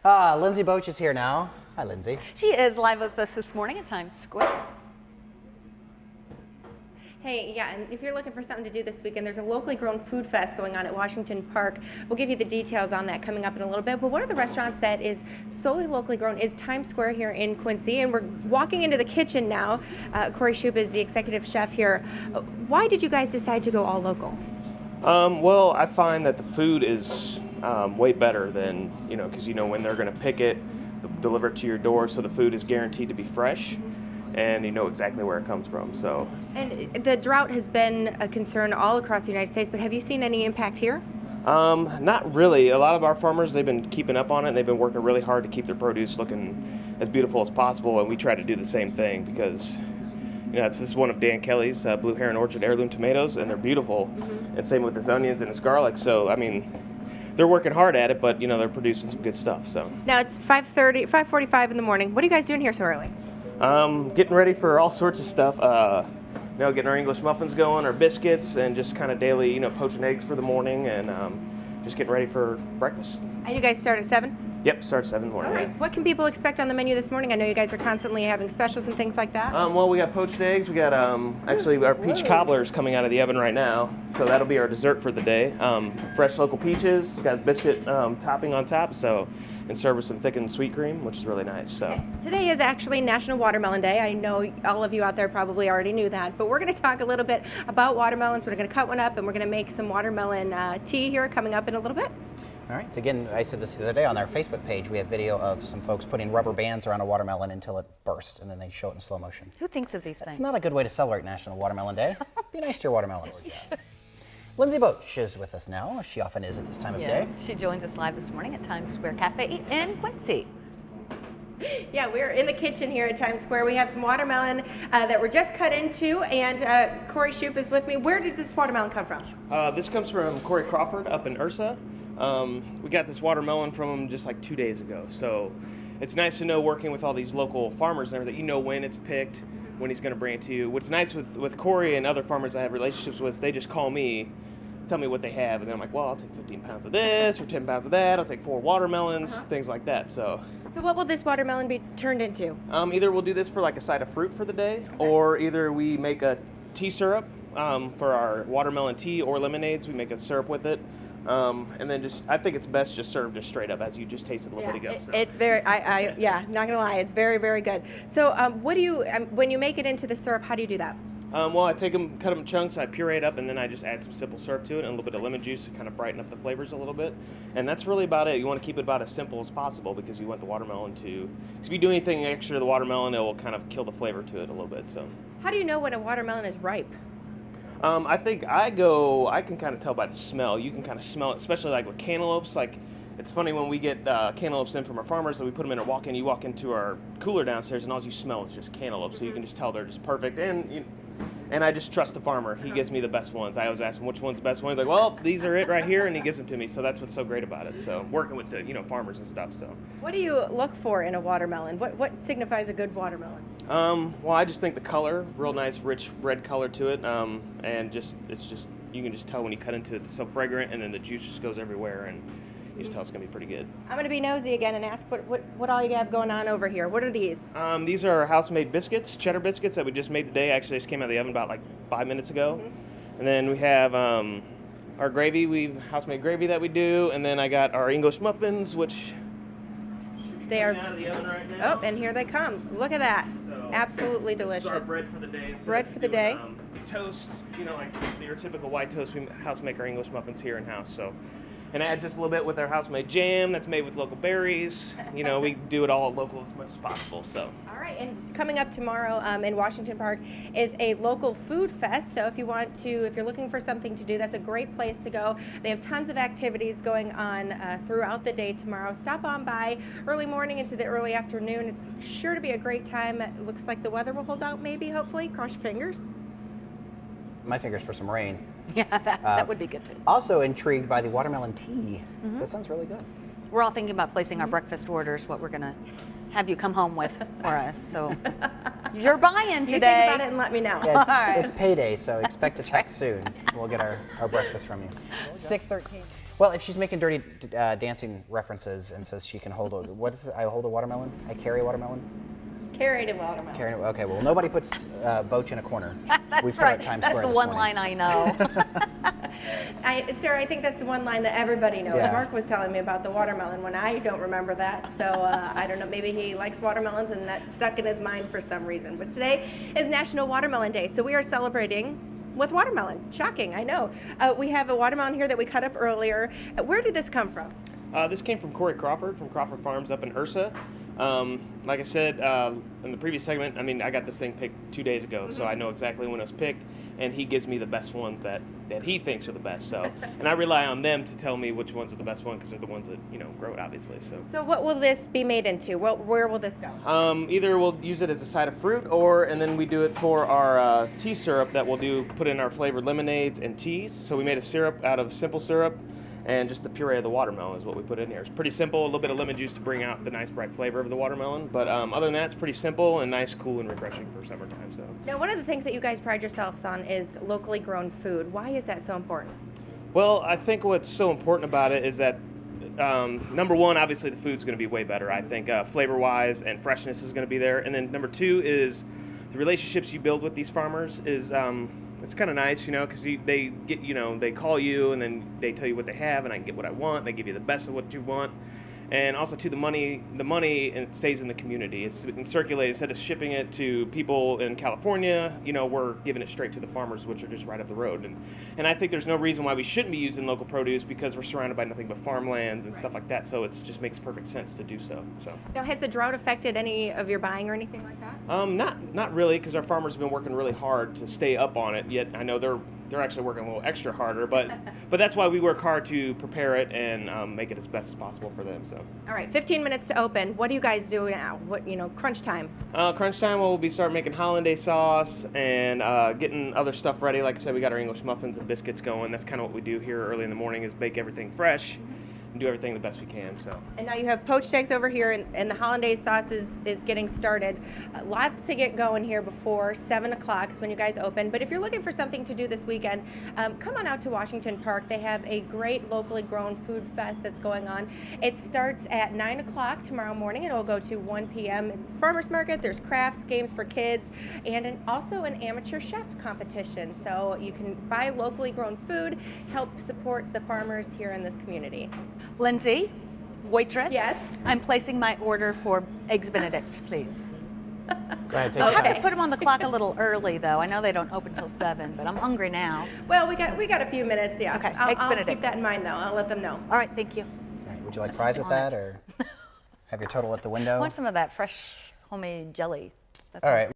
Lindsay Boach is here now. Hi, Lindsay. She is live with us this morning at Times Square. Hey, yeah, and if you're looking for something to do this weekend, there's a locally grown food fest going on at Washington Park. We'll give you the details on that coming up in a little bit. But one of the restaurants that is solely locally grown is Times Square here in Quincy. And we're walking into the kitchen now. Corey Shoup is the executive chef here. Why did you guys decide to go all local? Well, I find that the food is way better than, because when they're going to pick it, deliver it to your door, so the food is guaranteed to be fresh. And you know exactly where it comes from. So. And the drought has been a concern all across the United States, but have you seen any impact here? Not really. A lot of our farmers, they've been keeping up on it, and they've been working really hard to keep their produce looking as beautiful as possible, and we try to do the same thing because this is one of Dan Kelly's Blue Heron Orchard heirloom tomatoes, and they're beautiful. And same with his onions and his garlic. So I mean, they're working hard at it, but they're producing some good stuff. So now it's 5:45 in the morning. What are you guys doing here so early? Getting ready for all sorts of stuff. Getting our English muffins going, our biscuits, and just kind of daily, poaching eggs for the morning, and just getting ready for breakfast. And you guys start at 7? Yep, start at 7 in the morning. All right. What can people expect on the menu this morning? I know you guys are constantly having specials and things like that. Well, we got poached eggs. We got actually our peach cobblers coming out of the oven right now, so that'll be our dessert for the day. Fresh local peaches. Got biscuit topping on top, and serve with some thickened sweet cream, which is really nice. So today is actually National Watermelon Day. I know all of you out there probably already knew that, but we're going to talk a little bit about watermelons. We're going to cut one up, and we're going to make some watermelon tea here coming up in a little bit. All right. So again, I said this the other day on our Facebook page. We have video of some folks putting rubber bands around a watermelon until it bursts, and then they show it in slow motion. Who thinks of these things? It's not a good way to celebrate National Watermelon Day. Be nice to your watermelons. Lindsay Boach is with us now. She often is at this time of day. She joins us live this morning at Times Square Cafe in Quincy. Yeah, we're in the kitchen here at Times Square. We have some watermelon that were just cut into, and Corey Shoup is with me. Where did this watermelon come from? This comes from Corey Crawford up in Ursa. We got this watermelon from him just like 2 days ago. So it's nice to know, working with all these local farmers and everything, when it's picked, when he's going to bring it to you. What's nice with Corey and other farmers I have relationships with, they just call me, tell me what they have, and then I'm like, well, I'll take 15 pounds of this or 10 pounds of that. I'll take 4 watermelons, things like that. So what will this watermelon be turned into? Either we'll do this for like a side of fruit for the day, or either we make a tea syrup for our watermelon tea or lemonades. We make a syrup with it. And then I think it's best just served just straight up, as you just tasted a little bit ago. So. It's very, not gonna lie, it's very, very good. So what do you, when you make it into the syrup, how do you do that? Well, I take them, cut them in chunks, I puree it up, and then I just add some simple syrup to it and a little bit of lemon juice to kind of brighten up the flavors a little bit. And that's really about it. You want to keep it about as simple as possible, because you want the watermelon to, because if you do anything extra to the watermelon, it will kind of kill the flavor to it a little bit. So. How do you know when a watermelon is ripe? I think I can kind of tell by the smell. You can kind of smell it, especially like with cantaloupes. Like, it's funny when we get cantaloupes in from our farmers and we put them in a walk-in. You walk into our cooler downstairs and all you smell is just cantaloupe. So you can just tell they're just perfect. And I just trust the farmer. He gives me the best ones. I always ask him which one's the best one. He's like, well, these are it right here, and he gives them to me. So that's what's so great about it. So working with the farmers and stuff. So. What do you look for in a watermelon? What signifies a good watermelon? Well, I just think the color, real nice, rich red color to it, and you can just tell when you cut into it. It's so fragrant, and then the juice just goes everywhere, and you just tell it's gonna be pretty good. I'm gonna be nosy again and ask what all you have going on over here. What are these? These are house-made biscuits, cheddar biscuits that we just made today. Actually, just came out of the oven about like 5 minutes ago. And then we have our gravy. We've house-made gravy that we do, and then I got our English muffins, which they are out of the oven right now. Oh, and here they come. Look at that. So, absolutely delicious. This is our bread for the day. Bread for the day. Toast, like your typical white toast. We house make our English muffins here in house. So. And add just a little bit with our house-made jam that's made with local berries. We do it all local as much as possible. So. All right, and coming up tomorrow in Washington Park is a local food fest. So if you're looking for something to do, that's a great place to go. They have tons of activities going on throughout the day tomorrow. Stop on by early morning into the early afternoon. It's sure to be a great time. It looks like the weather will hold out, maybe, hopefully. Cross your fingers. My fingers for some rain. Yeah, that would be good too. Also intrigued by the watermelon tea. That sounds really good. We're all thinking about placing our breakfast orders, what we're going to have you come home with for us. So you're buying today. You think about it and let me know. Yeah, it's payday, so expect a check soon. We'll get our breakfast from you. 6:13. Well, if she's making dirty dancing references and says she can hold a, what is it? I hold a watermelon? I carry a watermelon? Carried a watermelon. Carrying a, okay, well, nobody puts Boach in a corner. That's We've put right. it at Times That's Square the this one morning. line I know. Sarah, I think that's the one line that everybody knows. Yes. Mark was telling me about the watermelon when I don't remember that. So I don't know, maybe he likes watermelons and that's stuck in his mind for some reason. But today is National Watermelon Day, so we are celebrating with watermelon. Shocking, I know. We have a watermelon here that we cut up earlier. Where did this come from? This came from Corey Crawford from Crawford Farms up in Ursa. Like I said in the previous segment, I mean, I got this thing picked 2 days ago, so I know exactly when it was picked, and he gives me the best ones that he thinks are the best. So, and I rely on them to tell me which ones are the best ones because they're the ones that grow it, obviously. So what will this be made into? Where will this go? Either we'll use it as a side of fruit, and then we do it for our tea syrup that we'll put in our flavored lemonades and teas. So we made a syrup out of simple syrup. And just the puree of the watermelon is what we put in here. It's pretty simple, a little bit of lemon juice to bring out the nice bright flavor of the watermelon. But other than that, it's pretty simple and nice, cool, and refreshing for summertime. So. Now, one of the things that you guys pride yourselves on is locally grown food. Why is that so important? Well, I think what's so important about it is that number one, obviously the food's going to be way better. I think flavor-wise and freshness is going to be there. And then number two is the relationships you build with these farmers is it's kind of nice, because they get, they call you and then they tell you what they have, and I can get what I want. They give you the best of what you want, and also the money, and it stays in the community. It's circulated instead of shipping it to people in California. We're giving it straight to the farmers, which are just right up the road. And I think there's no reason why we shouldn't be using local produce because we're surrounded by nothing but farmlands and stuff like that. So it just makes perfect sense to do so. Now, has the drought affected any of your buying or anything like that? Not really, because our farmers have been working really hard to stay up on it. Yet I know they're actually working a little extra harder, but that's why we work hard to prepare it and make it as best as possible for them. So. All right, 15 minutes to open. What do you guys do now? What crunch time? Crunch time. We'll be starting making hollandaise sauce and getting other stuff ready. Like I said, we got our English muffins and biscuits going. That's kind of what we do here early in the morning is bake everything fresh. And do everything the best we can. So. And now you have poached eggs over here, and the hollandaise sauce is getting started. Lots to get going here before 7 o'clock is when you guys open. But if you're looking for something to do this weekend, come on out to Washington Park. They have a great locally grown food fest that's going on. It starts at 9 o'clock tomorrow morning, and it will go to 1 p.m. It's farmers market. There's crafts, games for kids, and also an amateur chefs competition. So you can buy locally grown food, help support the farmers here in this community. Lindsay, waitress. Yes? I'm placing my order for Eggs Benedict, please. Go ahead, take I'll your have time. to put them on the clock a little early, though. I know they don't open till 7, but I'm hungry now. Well, we got a few minutes, yeah. Okay, I'll Eggs Benedict. keep that in mind, though. I'll let them know. All right, thank you. All right, would you like fries with On it. that, or have your total at the I window? want some of that fresh homemade jelly. That All sounds right.